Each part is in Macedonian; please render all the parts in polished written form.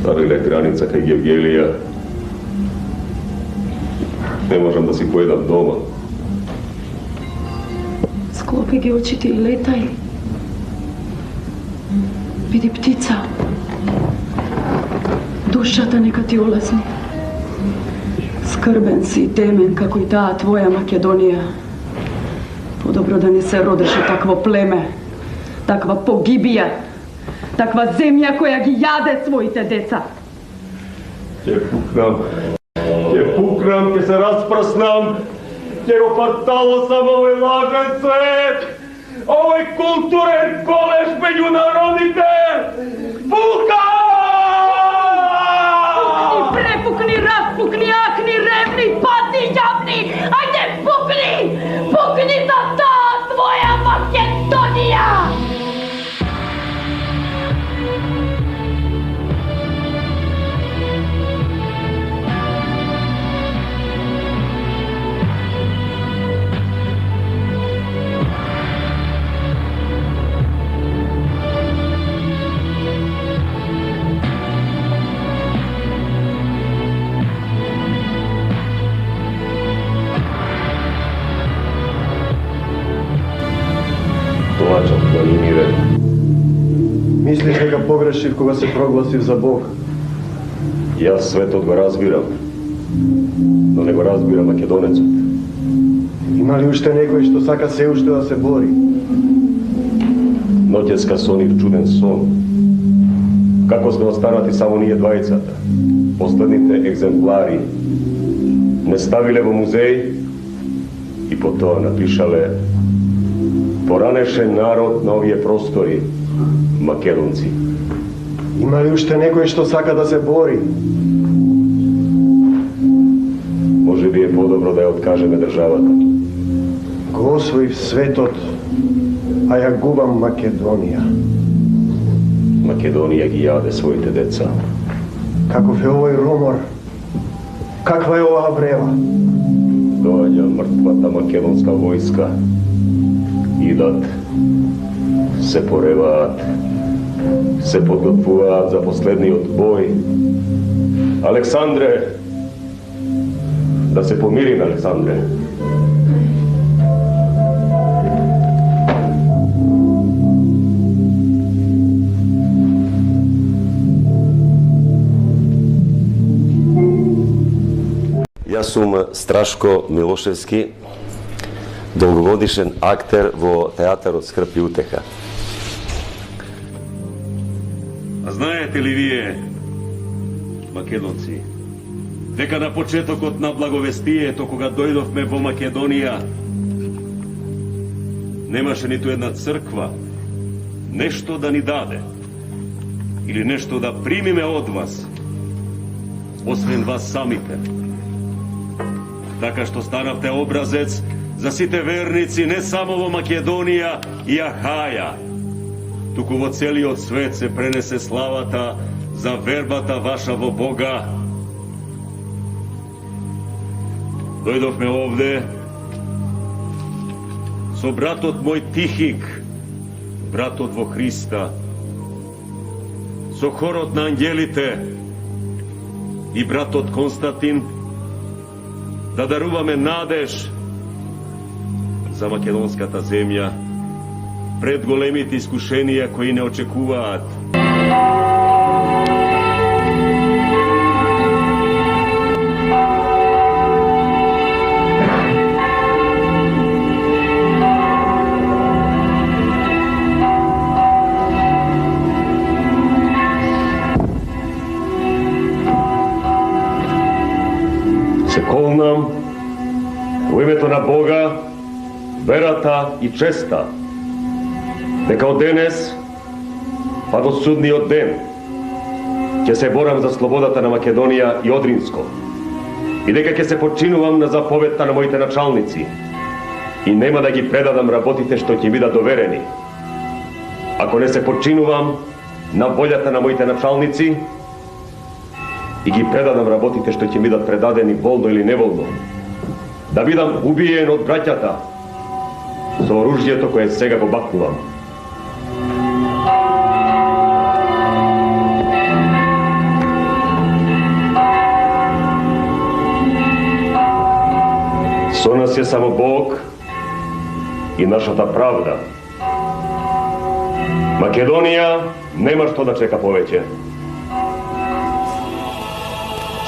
Stavile granica kaj Evgelija. Ne možem da si pojedam doma. Sklopi gi očiti i letaj. Vidi ptica. Dušata neka ti ulazni. Skrben si i temen kako i ta tvoja Makedonija. Podobro da ne se rodeše takvo pleme, takva pogibija, takva zemlja koja gi jade svojite deca. Ќе puknam, ќе se rasprsnam, ќе го partalo sam ovoj lažen svet, ovoj kulturen koleš među narodite! Pukam! Pukni, prepukni, raspukni, akni, revni, padni, javni! Ajde, pukni! Pukni za ta tvoja Makedonija! Misliš da ga pogrešив koga se proglasiv za Bog? Ja sve to ga razbiram, no nego razbiram Makedonecot. Ima li ušte nekoj što saka se ušte da se bori? Noćeska sonir čuden son. Kako sme ostarati samo nije dvajicata. Poslednite egzemplari ne stavile vo muzej i po to napišale poranešen narod na ovije prostori, Makedonci. Ima li ušte nekoj što saka da se bori? Može bi je podobro da je odkaže me državata. Gosvojiv svetot, a ja gubam Makedonija. Makedonija gi jade svojite deca. Kakov je ovoj romor? Kakva je ova vrela? Dođa mrtvata makedonska vojska. Idat, se porevat, se podgotovat za poslednji odboj. Aleksandre, da se pomirim, Aleksandre. Ja sam Straško Miloševski, dolgogodišnji akter vo teataru Skrb i uteha. A znajete li vije, Makedonci, дека на почетокот на благовестието, кога дојдовме во Македонија, немаше ниту една црква, нешто да ни даде, или нешто да примиме од вас, освен вас самите. Така што станавте образец за сите верници не само во Македонија и Ахаја, туку во целиот свет се пренесе славата за вербата ваша во Бога. Дојдовме овде со братот мој Тихик, братот во Христа, со хорот на ангелите и братот Константин, да даруваме надеж за македонската земја пред големите искушенија кои не очекуваат. Се колнам во името на Бога, верата и честа, дека од денес па до судниот ден ќе се борам за слободата на Македонија и Одринско и дека ќе се подчинувам на заповедта на моите началници и нема да ги предадам работите што ќе бидат доверени. Ако не се подчинувам на волјата на моите началници и ги предадам работите што ќе бидат предадени волно или неволно, да бидам убиен од браќата со оружјето кое сега го бакнувам. nas je samo Bog i naša ta pravda. Makedonija nema što da čeka poveće.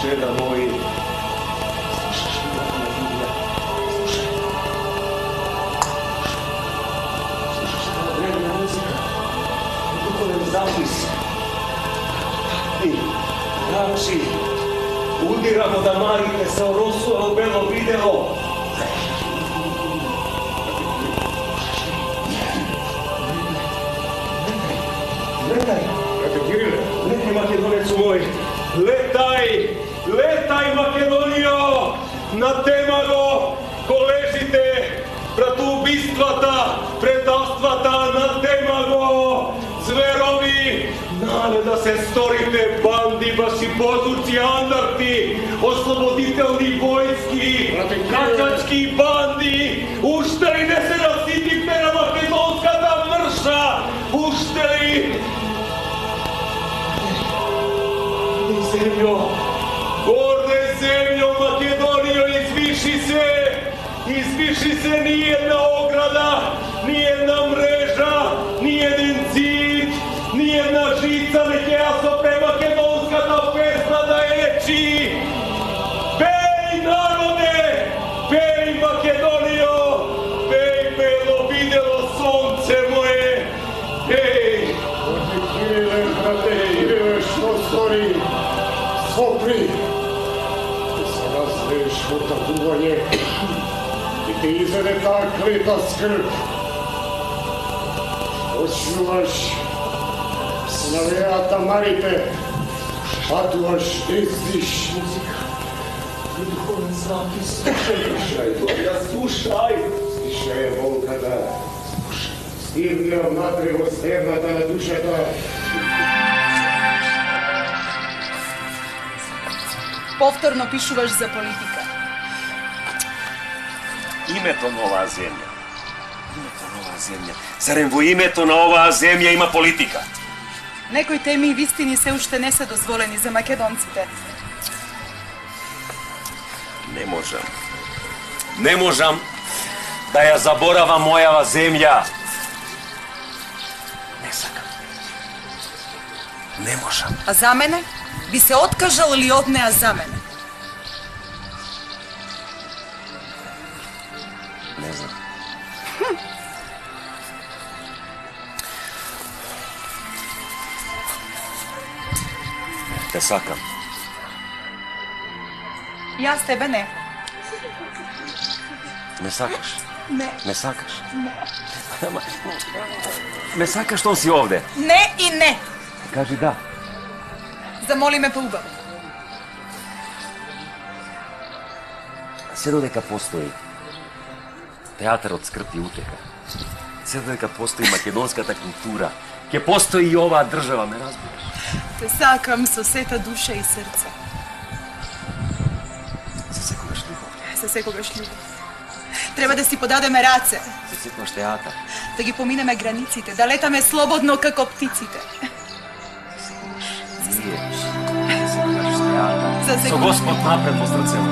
Čeda moji, zapis. I, znači, udiramo da marite se orosuje u belo video. Letaj, Makedonecu moj, letaj Makedonijo, na Temago, ko ležite, pred ubistvata, predavstvata, na Temago, zverovi, nale da se storite, bandi, vaši pozurci, andarti, osloboditelni vojski, kačački bandi, ušteli ne se rasiti pera makedonskata mrša, ušteli! Zemljo, gorde zemljo, Makedonijo, izviši se nijedna ograda, nijedna mreža, nijedan zid, nijedna žica, nek je jasopre makedonskata pesma da eči. Pej narode, pej Makedonijo, pej belo videlo sonce moje, pej. Kirile, brate, ideš što stori, sopri. Ti se razveš u takuvanje i ti izvede ta kleta skrb. Očuvaš snaveata marite, patuvaš izdiš. Duhovni zapis, slušaj, Stiše Volkada, stivnio matrevo sternata na dušata. Повторно пишуваш за политика. Името на оваа земја. Името на оваа земја. Зарем во името на оваа земја има политика? Некои теми и вистини се уште не се дозволени за македонците. Не можам да ја заборавам мојава земја. Не сакам. Не можам. А за мене? Би се откажал ли од неа за мене? Не знам. Те сакам. Јас тебе не. Me sakaš? Не. Me sakaš? Me sakaš što si ovde? Не и не. Kaži da. Замоли ме поубаво. Се додека постои театарот скрп и утеха, се додека постои македонската култура, ќе постои и оваа држава, ме разбираш? Те сакам со сета душа и срце. Се секогаш љубов, Се секогаш љубов. Треба да си подадеме раце, се секогаш театар, да ги поминеме границите, да летаме слободно како птиците. ние, се секогаш театар, За со секогаш. Господ напред во срцево.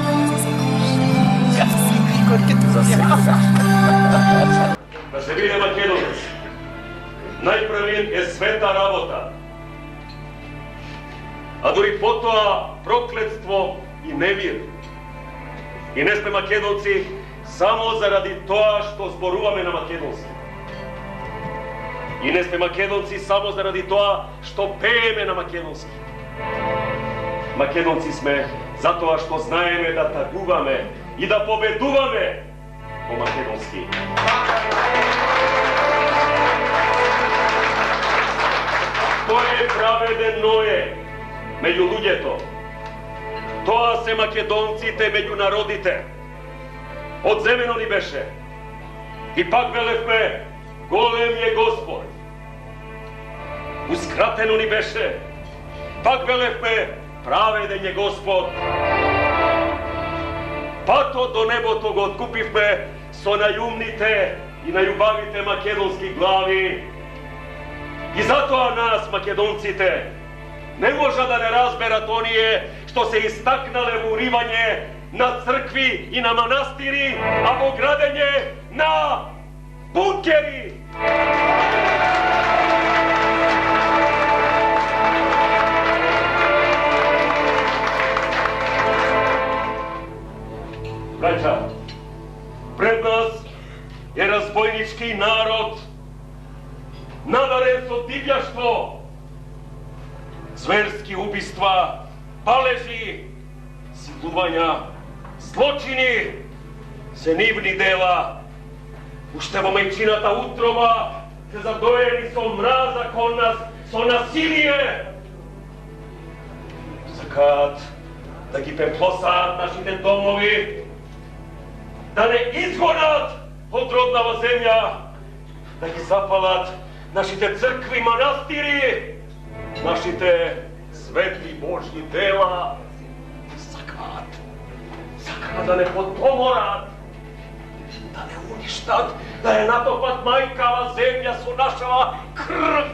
За Да се биде македонец. Најпрвен е света работа. А дури потоа проклетство и немир. И не сме македонци само заради тоа што зборуваме на македонски. И не сме македонци само заради тоа што пееме на македонски. Македонци сме затоа што знаеме да тагуваме и да победуваме по македонски. Тој е праведен Ное меѓу луѓето. Тоа се македонците меѓу народите. Одземено ни беше. И пак велевме, голем е Господ. Ускратено ни беше. Пак велевме, праведен е Господ. Патот до небото го откупивме со најумните и најубавите македонски глави. И затоа нас, македонците, не можа да не разберат оние што се истакнале во уривање na crkvi i na manastiri, a bogradenje na bunkeri. Braća, pred nas je razbojnički narod, nadaren so divljaštvo, zverski ubistva, paleži, silovanja, zločini, zenivni dela, uštevo majčiната utrova, se zadojeni so mraza kon nas, so nasilije. Zakad, da ги пеплосаат нашите домови, да не изгонат од роднава земја, да ги запалат нашите цркви и манастири, нашите светли Божји дела. Сакаат да не потоморат, да не уништат, да не натопат мајкава земја со нашава крв.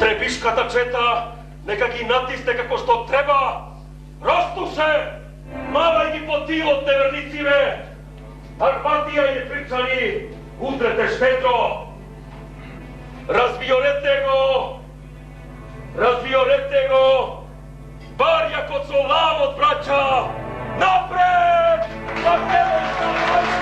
Требишката чета нека ги натисне како што треба. Ростуше, мавај ги по тилот невернициве. Арпатија и причани, удрете штедро. Развиорете го, бар јако со лавот, браќа. Напред! Македонска вајска!